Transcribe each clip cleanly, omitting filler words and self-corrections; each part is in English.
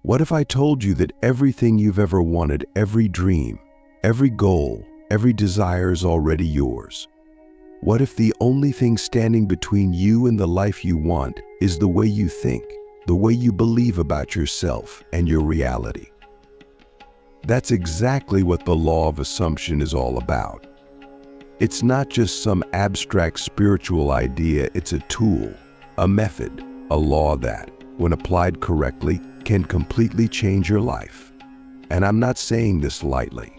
What if I told you that everything you've ever wanted, every dream, every goal, every desire is already yours? What if the only thing standing between you and the life you want is the way you think, the way you believe about yourself and your reality? That's exactly what the law of assumption is all about. It's not just some abstract spiritual idea, it's a tool, a method, a law that, when applied correctly, can completely change your life. And I'm not saying this lightly.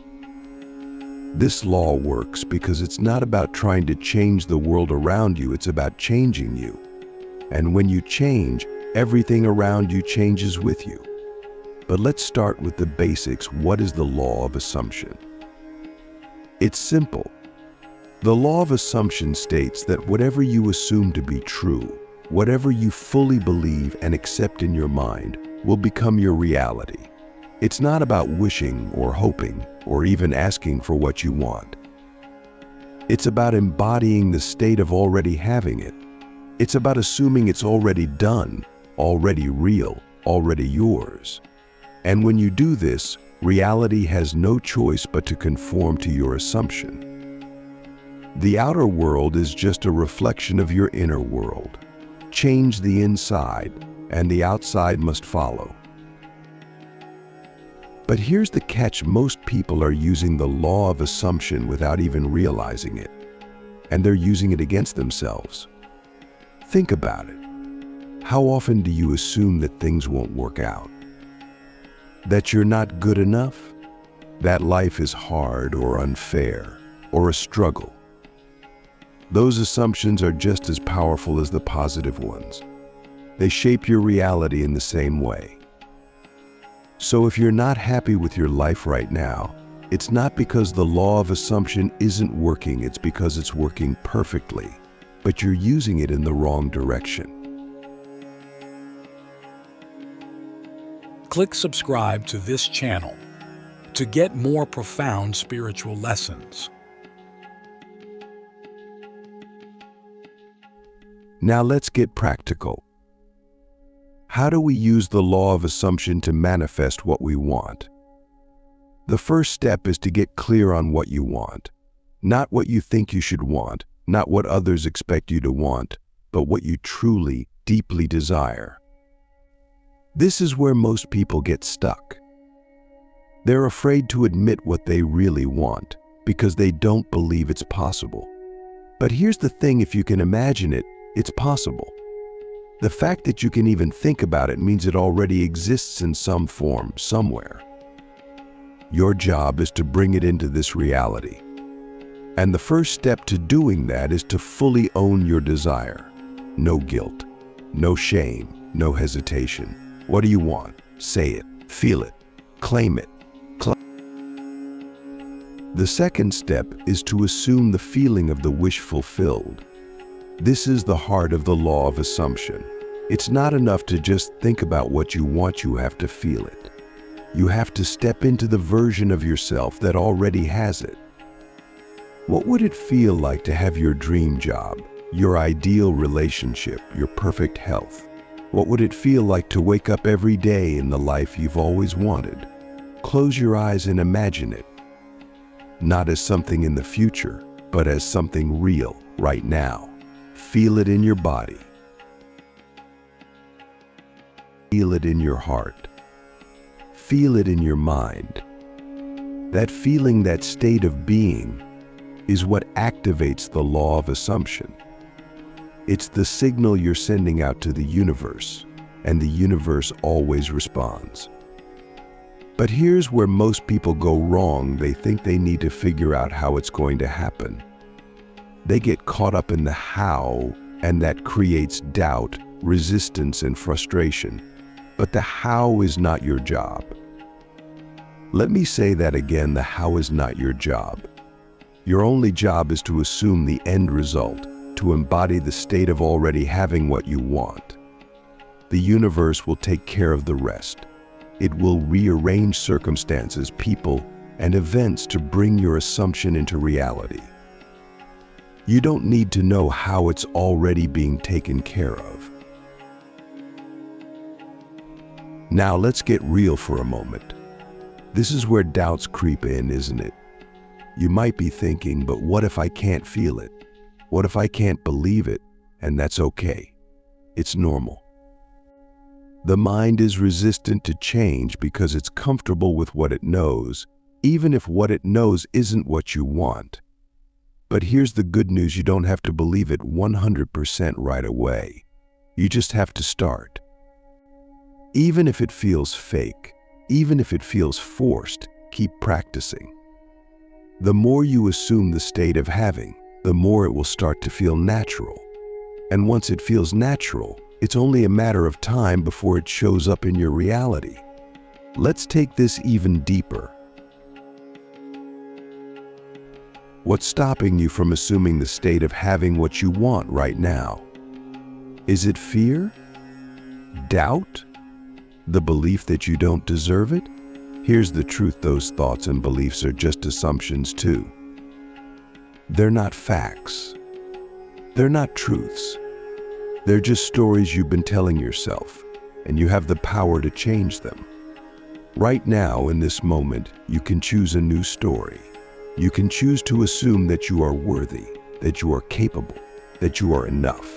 This law works because it's not about trying to change the world around you, it's about changing you. And when you change, everything around you changes with you. But let's start with the basics. What is the law of assumption? It's simple. The law of assumption states that whatever you assume to be true, whatever you fully believe and accept in your mind, will become your reality. It's not about wishing or hoping or even asking for what you want. It's about embodying the state of already having it. It's about assuming it's already done, already real, already yours. And when you do this, reality has no choice but to conform to your assumption. The outer world is just a reflection of your inner world. Change the inside, and the outside must follow. But here's the catch: most people are using the law of assumption without even realizing it, and they're using it against themselves. Think about it. How often do you assume that things won't work out? That you're not good enough? That life is hard or unfair or a struggle? Those assumptions are just as powerful as the positive ones. They shape your reality in the same way. So if you're not happy with your life right now, it's not because the law of assumption isn't working, it's because it's working perfectly, but you're using it in the wrong direction. Click subscribe to this channel to get more profound spiritual lessons. Now let's get practical. How do we use the law of assumption to manifest what we want? The first step is to get clear on what you want. Not what you think you should want, not what others expect you to want, but what you truly, deeply desire. This is where most people get stuck. They're afraid to admit what they really want because they don't believe it's possible. But here's the thing: if you can imagine it, it's possible. The fact that you can even think about it means it already exists in some form, somewhere. Your job is to bring it into this reality. And the first step to doing that is to fully own your desire. No guilt, no shame, no hesitation. What do you want? Say it, feel it, claim it. The second step is to assume the feeling of the wish fulfilled. This is the heart of the law of assumption. It's not enough to just think about what you want, you have to feel it. You have to step into the version of yourself that already has it. What would it feel like to have your dream job, your ideal relationship, your perfect health? What would it feel like to wake up every day in the life you've always wanted? Close your eyes and imagine it. Not as something in the future, but as something real, right now. Feel it in your body. Feel it in your heart. Feel it in your mind. That feeling, that state of being, is what activates the law of assumption. It's the signal you're sending out to the universe, and the universe always responds. But here's where most people go wrong. They think they need to figure out how it's going to happen. They get caught up in the how, and that creates doubt, resistance, and frustration. But the how is not your job. Let me say that again: the how is not your job. Your only job is to assume the end result, to embody the state of already having what you want. The universe will take care of the rest. It will rearrange circumstances, people, and events to bring your assumption into reality. You don't need to know how, it's already being taken care of. Now let's get real for a moment. This is where doubts creep in, isn't it? You might be thinking, but what if I can't feel it? What if I can't believe it? And that's okay. It's normal. The mind is resistant to change because it's comfortable with what it knows, even if what it knows isn't what you want. But here's the good news: you don't have to believe it 100% right away. You just have to start. Even if it feels fake, even if it feels forced, keep practicing. The more you assume the state of having, the more it will start to feel natural. And once it feels natural, it's only a matter of time before it shows up in your reality. Let's take this even deeper. What's stopping you from assuming the state of having what you want right now? Is it fear? Doubt? The belief that you don't deserve it? Here's the truth: those thoughts and beliefs are just assumptions too. They're not facts. They're not truths. They're just stories you've been telling yourself, and you have the power to change them. Right now, in this moment, you can choose a new story. You can choose to assume that you are worthy, that you are capable, that you are enough.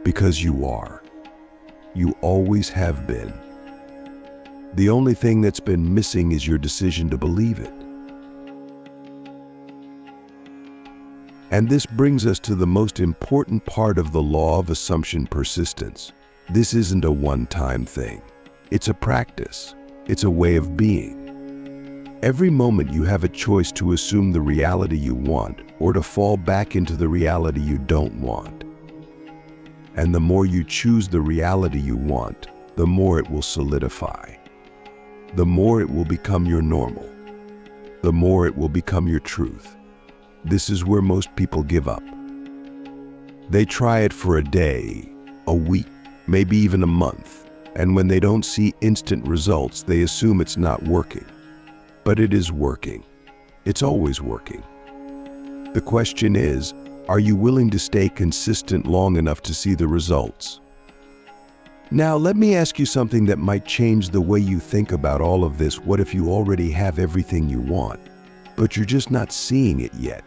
Because you are. You always have been. The only thing that's been missing is your decision to believe it. And this brings us to the most important part of the law of assumption persistence. This isn't a one-time thing. It's a practice. It's a way of being. Every moment you have a choice to assume the reality you want or to fall back into the reality you don't want. And the more you choose the reality you want, the more it will solidify. The more it will become your normal. The more it will become your truth. This is where most people give up. They try it for a day, a week, maybe even a month, and when they don't see instant results, they assume it's not working. But it is working. It's always working. The question is, are you willing to stay consistent long enough to see the results? Now, let me ask you something that might change the way you think about all of this. What if you already have everything you want, but you're just not seeing it yet?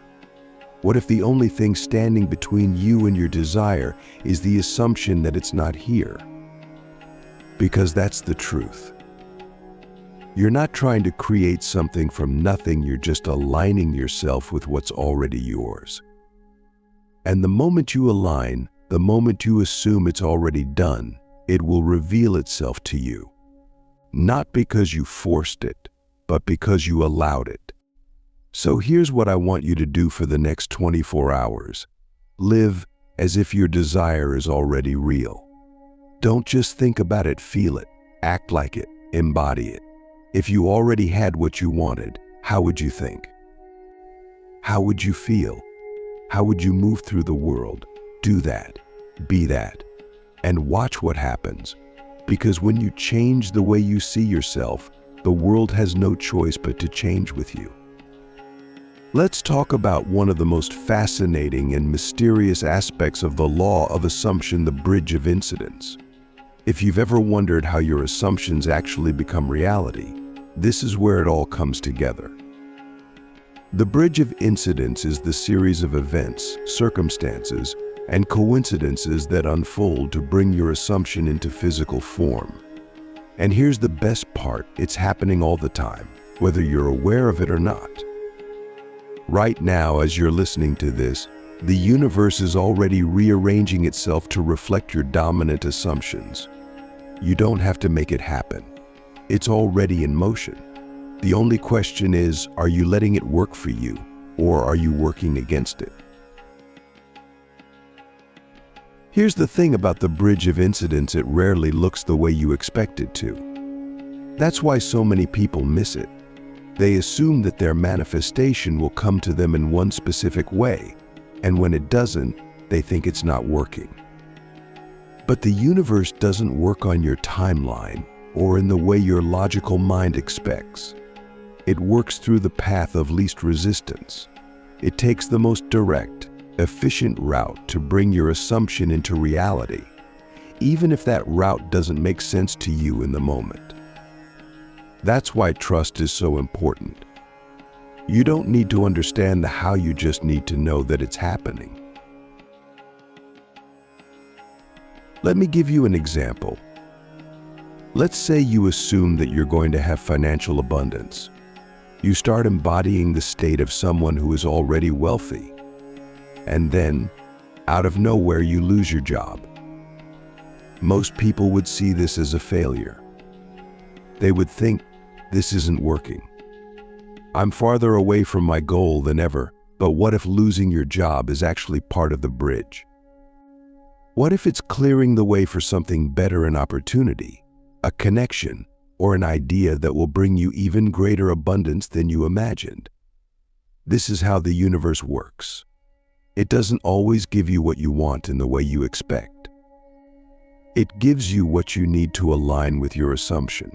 What if the only thing standing between you and your desire is the assumption that it's not here? Because that's the truth. You're not trying to create something from nothing, you're just aligning yourself with what's already yours. And the moment you align, the moment you assume it's already done, it will reveal itself to you. Not because you forced it, but because you allowed it. So here's what I want you to do for the next 24 hours. Live as if your desire is already real. Don't just think about it, feel it, act like it, embody it. If you already had what you wanted, how would you think? How would you feel? How would you move through the world? Do that, be that, and watch what happens. Because when you change the way you see yourself, the world has no choice but to change with you. Let's talk about one of the most fascinating and mysterious aspects of the law of assumption, the bridge of incidence. If you've ever wondered how your assumptions actually become reality, this is where it all comes together. The bridge of incidence is the series of events, circumstances, and coincidences that unfold to bring your assumption into physical form. And here's the best part: it's happening all the time, whether you're aware of it or not. Right now, as you're listening to this, the universe is already rearranging itself to reflect your dominant assumptions. You don't have to make it happen. It's already in motion. The only question is, are you letting it work for you, or are you working against it? Here's the thing about the bridge of incidence: it rarely looks the way you expect it to. That's why so many people miss it. They assume that their manifestation will come to them in one specific way, and when it doesn't, they think it's not working. But the universe doesn't work on your timeline or in the way your logical mind expects. It works through the path of least resistance. It takes the most direct, efficient route to bring your assumption into reality. even if that route doesn't make sense to you in the moment. That's why trust is so important. You don't need to understand the how, you just need to know that it's happening. Let me give you an example. Let's say you assume that you're going to have financial abundance. You start embodying the state of someone who is already wealthy. And then, out of nowhere, you lose your job. Most people would see this as a failure. They would think, this isn't working. I'm farther away from my goal than ever, but what if losing your job is actually part of the bridge? What if it's clearing the way for something better, an opportunity, a connection, or an idea that will bring you even greater abundance than you imagined? This is how the universe works. It doesn't always give you what you want in the way you expect. It gives you what you need to align with your assumption.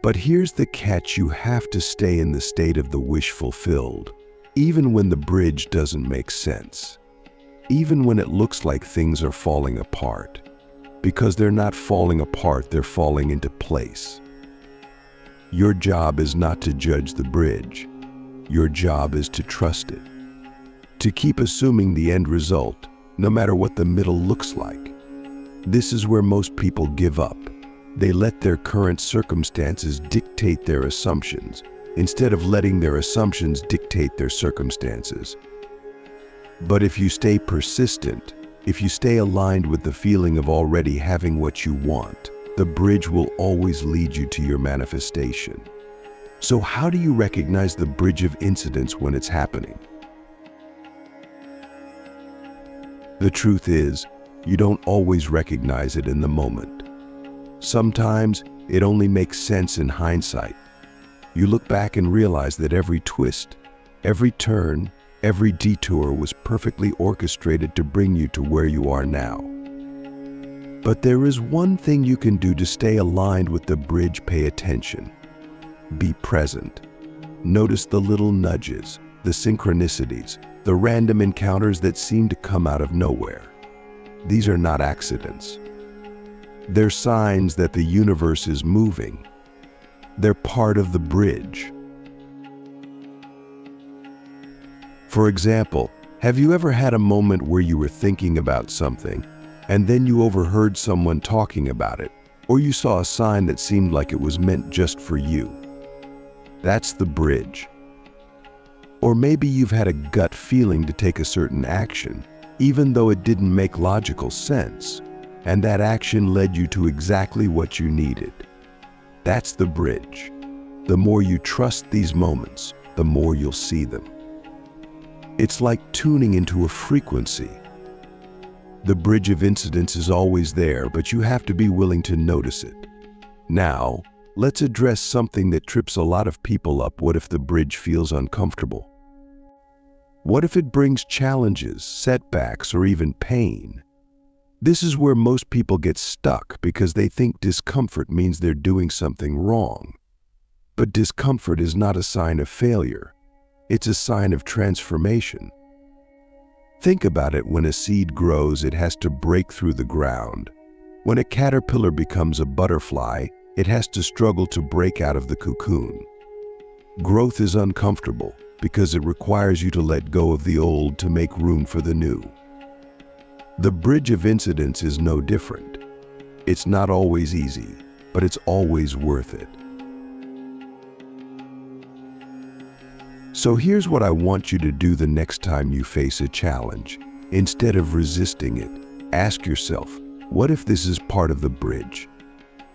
But here's the catch: you have to stay in the state of the wish fulfilled, even when the bridge doesn't make sense, even when it looks like things are falling apart. Because they're not falling apart, they're falling into place. Your job is not to judge the bridge. Your job is to trust it. To keep assuming the end result, no matter what the middle looks like. This is where most people give up. They let their current circumstances dictate their assumptions, instead of letting their assumptions dictate their circumstances. But if you stay persistent, if you stay aligned with the feeling of already having what you want, the bridge will always lead you to your manifestation. So how do you recognize the bridge of incidence when it's happening? The truth is, you don't always recognize it in the moment. Sometimes it only makes sense in hindsight. You look back and realize that every twist, every turn, every detour was perfectly orchestrated to bring you to where you are now. But there is one thing you can do to stay aligned with the bridge: pay attention. Be present. Notice the little nudges, the synchronicities, the random encounters that seem to come out of nowhere. These are not accidents. They're signs that the universe is moving. They're part of the bridge. For example, have you ever had a moment where you were thinking about something, and then you overheard someone talking about it, or you saw a sign that seemed like it was meant just for you? That's the bridge. Or maybe you've had a gut feeling to take a certain action, even though it didn't make logical sense, and that action led you to exactly what you needed. That's the bridge. The more you trust these moments, the more you'll see them. It's like tuning into a frequency. The bridge of incidence is always there, but you have to be willing to notice it. Now, let's address something that trips a lot of people up. What if the bridge feels uncomfortable? What if it brings challenges, setbacks, or even pain? This is where most people get stuck because they think discomfort means they're doing something wrong. But discomfort is not a sign of failure. It's a sign of transformation. Think about it: when a seed grows, it has to break through the ground. When a caterpillar becomes a butterfly, it has to struggle to break out of the cocoon. Growth is uncomfortable because it requires you to let go of the old to make room for the new. The bridge of incidence is no different. It's not always easy, but it's always worth it. So here's what I want you to do the next time you face a challenge. Instead of resisting it, ask yourself, what if this is part of the bridge?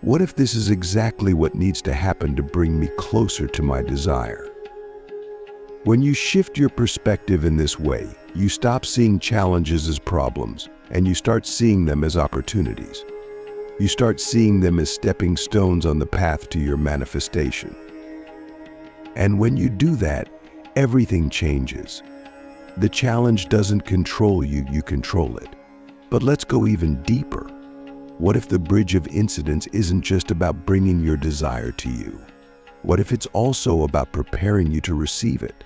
What if this is exactly what needs to happen to bring me closer to my desire? When you shift your perspective in this way, you stop seeing challenges as problems, and you start seeing them as opportunities. You start seeing them as stepping stones on the path to your manifestation. And when you do that, everything changes. The challenge doesn't control you, you control it. But let's go even deeper. What if the bridge of incidence isn't just about bringing your desire to you? What if it's also about preparing you to receive it?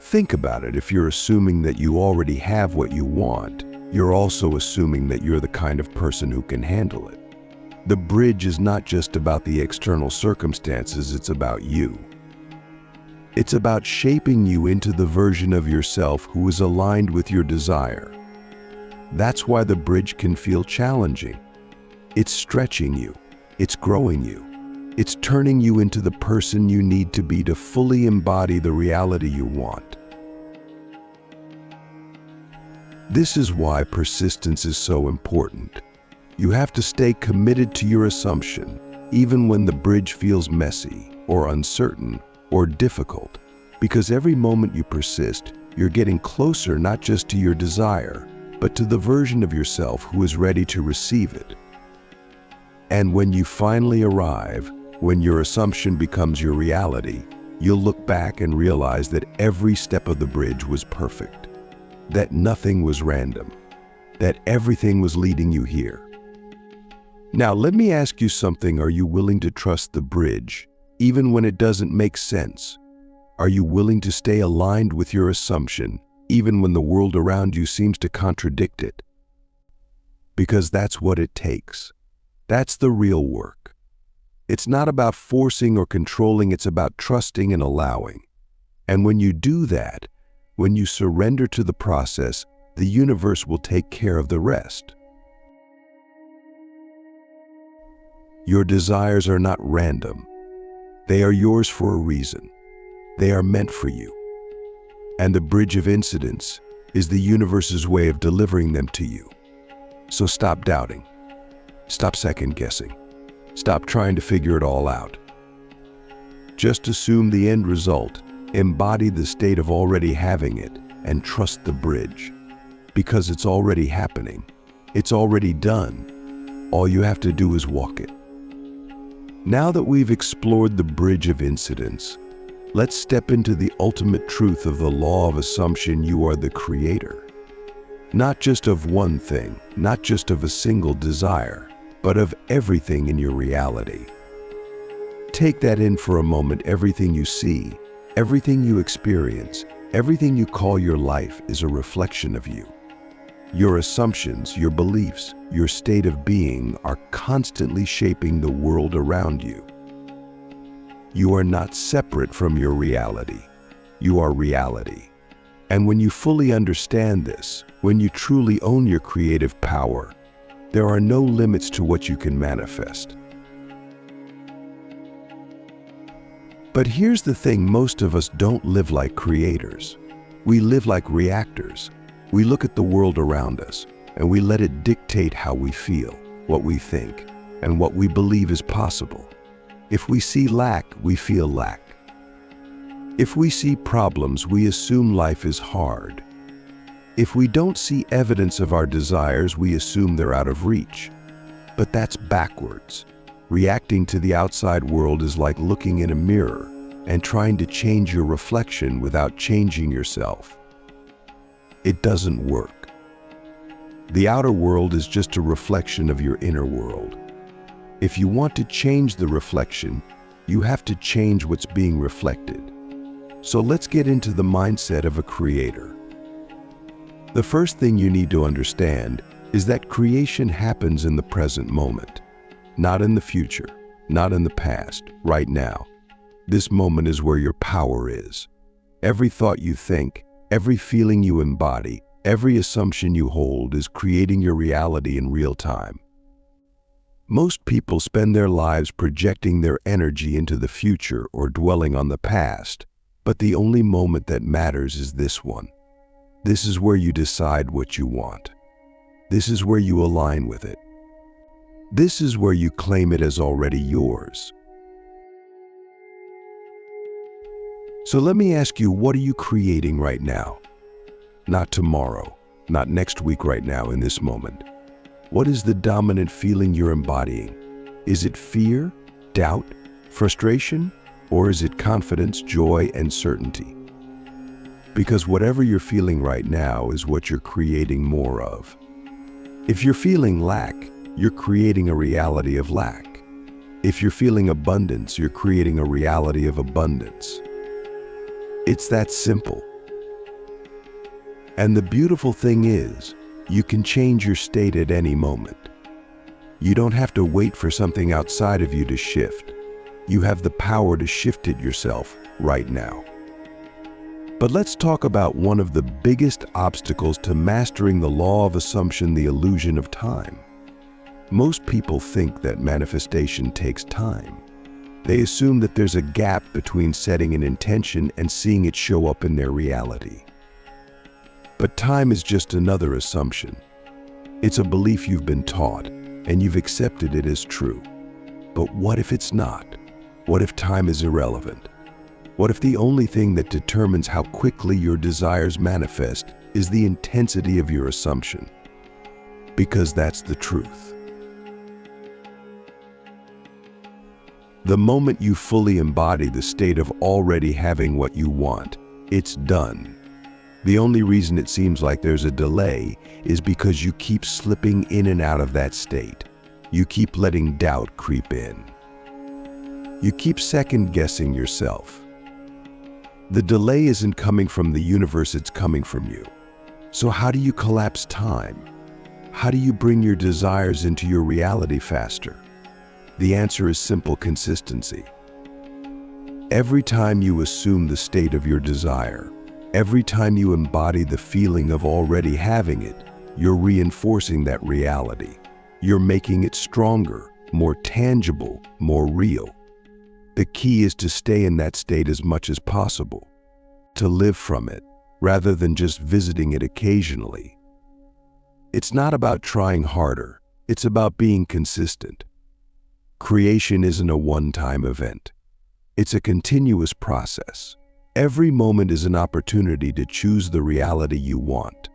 Think about it. If you're assuming that you already have what you want, you're also assuming that you're the kind of person who can handle it. The bridge is not just about the external circumstances, it's about you. It's about shaping you into the version of yourself who is aligned with your desire. That's why the bridge can feel challenging. It's stretching you. It's growing you. It's turning you into the person you need to be to fully embody the reality you want. This is why persistence is so important. You have to stay committed to your assumption, even when the bridge feels messy or uncertain or difficult, because every moment you persist, you're getting closer not just to your desire, but to the version of yourself who is ready to receive it. And when you finally arrive, when your assumption becomes your reality, you'll look back and realize that every step of the bridge was perfect, that nothing was random, that everything was leading you here. Now, let me ask you something. Are you willing to trust the bridge, even when it doesn't make sense? Are you willing to stay aligned with your assumption, even when the world around you seems to contradict it? Because that's what it takes. That's the real work. It's not about forcing or controlling, it's about trusting and allowing. And when you do that, when you surrender to the process, the universe will take care of the rest. Your desires are not random. They are yours for a reason. They are meant for you. And the bridge of incidence is the universe's way of delivering them to you. So stop doubting. Stop second-guessing. Stop trying to figure it all out. Just assume the end result, embody the state of already having it, and trust the bridge. Because it's already happening. It's already done. All you have to do is walk it. Now that we've explored the bridge of incidence, let's step into the ultimate truth of the law of assumption. You are the creator. Not just of one thing, not just of a single desire, but of everything in your reality. Take that in for a moment. Everything you see, everything you experience, everything you call your life is a reflection of you. Your assumptions, your beliefs, your state of being are constantly shaping the world around you. You are not separate from your reality. You are reality. And when you fully understand this, when you truly own your creative power, there are no limits to what you can manifest. But here's the thing, most of us don't live like creators. We live like reactors. We look at the world around us, and we let it dictate how we feel, what we think, and what we believe is possible. If we see lack, we feel lack. If we see problems, we assume life is hard. If we don't see evidence of our desires, we assume they're out of reach. But that's backwards. Reacting to the outside world is like looking in a mirror and trying to change your reflection without changing yourself. It doesn't work. The outer world is just a reflection of your inner world. If you want to change the reflection, you have to change what's being reflected. So let's get into the mindset of a creator. The first thing you need to understand is that creation happens in the present moment, not in the future, not in the past, right now. This moment is where your power is. Every thought you think, every feeling you embody, every assumption you hold is creating your reality in real time. Most people spend their lives projecting their energy into the future or dwelling on the past, but the only moment that matters is this one. This is where you decide what you want. This is where you align with it. This is where you claim it as already yours. So let me ask you, what are you creating right now? Not tomorrow, not next week, right now in this moment. What is the dominant feeling you're embodying? Is it fear, doubt, frustration, or is it confidence, joy, and certainty? Because whatever you're feeling right now is what you're creating more of. If you're feeling lack, you're creating a reality of lack. If you're feeling abundance, you're creating a reality of abundance. It's that simple. And the beautiful thing is, you can change your state at any moment. You don't have to wait for something outside of you to shift. You have the power to shift it yourself right now. But let's talk about one of the biggest obstacles to mastering the law of assumption, the illusion of time. Most people think that manifestation takes time. They assume that there's a gap between setting an intention and seeing it show up in their reality. But time is just another assumption. It's a belief you've been taught, and you've accepted it as true. But what if it's not? What if time is irrelevant? What if the only thing that determines how quickly your desires manifest is the intensity of your assumption? Because that's the truth. The moment you fully embody the state of already having what you want, it's done. The only reason it seems like there's a delay is because you keep slipping in and out of that state. You keep letting doubt creep in. You keep second-guessing yourself. The delay isn't coming from the universe, it's coming from you. So how do you collapse time? How do you bring your desires into your reality faster? The answer is simple: consistency. Every time you assume the state of your desire, every time you embody the feeling of already having it, you're reinforcing that reality. You're making it stronger, more tangible, more real. The key is to stay in that state as much as possible, to live from it, rather than just visiting it occasionally. It's not about trying harder, it's about being consistent. Creation isn't a one-time event. It's a continuous process. Every moment is an opportunity to choose the reality you want.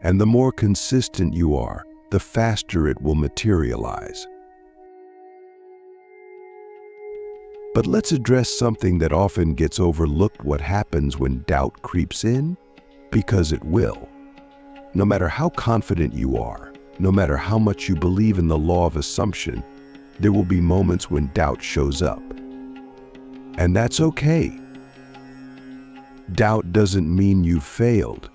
And the more consistent you are, the faster it will materialize. But let's address something that often gets overlooked: what happens when doubt creeps in? Because it will. No matter how confident you are, no matter how much you believe in the law of assumption, there will be moments when doubt shows up. And that's okay. Doubt doesn't mean you've failed.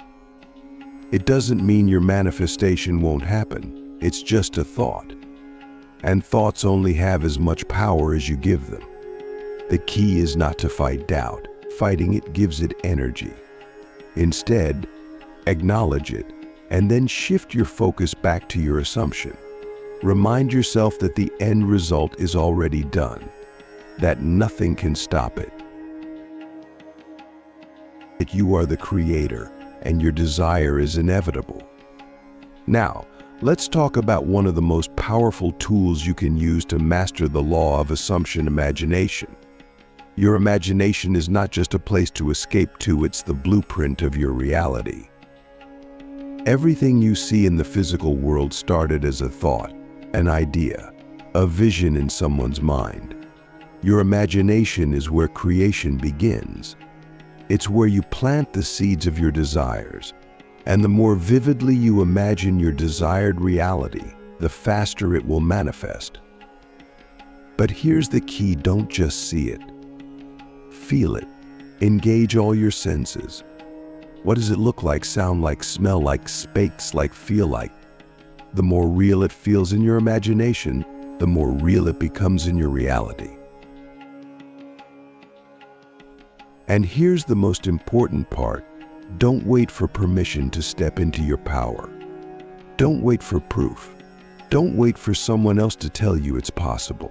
It doesn't mean your manifestation won't happen. It's just a thought. And thoughts only have as much power as you give them. The key is not to fight doubt. Fighting it gives it energy. Instead, acknowledge it, and then shift your focus back to your assumption. Remind yourself that the end result is already done, that nothing can stop it. That you are the creator, and your desire is inevitable. Now, let's talk about one of the most powerful tools you can use to master the law of assumption: imagination. Your imagination is not just a place to escape to, it's the blueprint of your reality. Everything you see in the physical world started as a thought, an idea, a vision in someone's mind. Your imagination is where creation begins. It's where you plant the seeds of your desires. And the more vividly you imagine your desired reality, the faster it will manifest. But here's the key: don't just see it. Feel it. Engage all your senses. What does it look like, sound like, smell like, speaks like, feel like? The more real it feels in your imagination, the more real it becomes in your reality. And here's the most important part: don't wait for permission to step into your power. Don't wait for proof. Don't wait for someone else to tell you it's possible.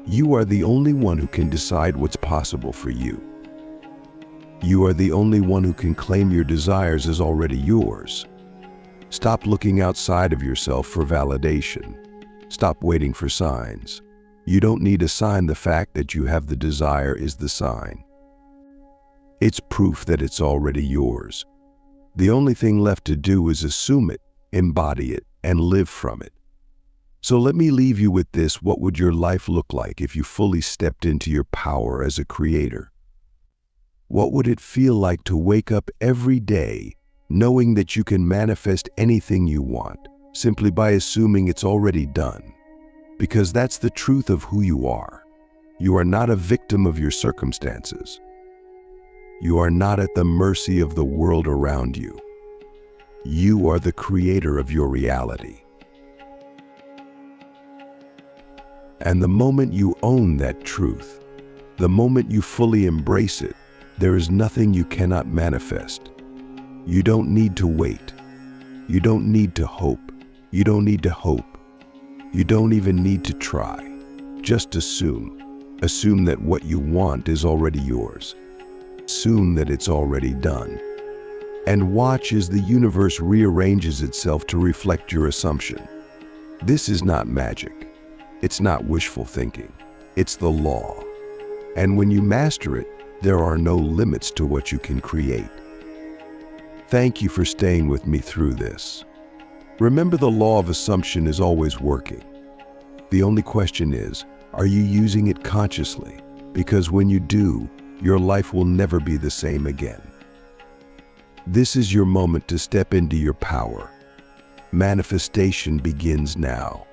You are the only one who can decide what's possible for you. You are the only one who can claim your desires as already yours. Stop looking outside of yourself for validation. Stop waiting for signs. You don't need a sign. The fact that you have the desire is the sign. It's proof that it's already yours. The only thing left to do is assume it, embody it, and live from it. So let me leave you with this: what would your life look like if you fully stepped into your power as a creator? What would it feel like to wake up every day knowing that you can manifest anything you want simply by assuming it's already done? Because that's the truth of who you are. You are not a victim of your circumstances. You are not at the mercy of the world around you. You are the creator of your reality. And the moment you own that truth, the moment you fully embrace it, there is nothing you cannot manifest. You don't need to wait. You don't need to hope. You don't need to hope. You don't even need to try. Just assume. Assume that what you want is already yours. Assume that it's already done. And watch as the universe rearranges itself to reflect your assumption. This is not magic. It's not wishful thinking. It's the law. And when you master it, there are no limits to what you can create. Thank you for staying with me through this. Remember, the law of assumption is always working. The only question is, are you using it consciously? Because when you do, your life will never be the same again. This is your moment to step into your power. Manifestation begins now.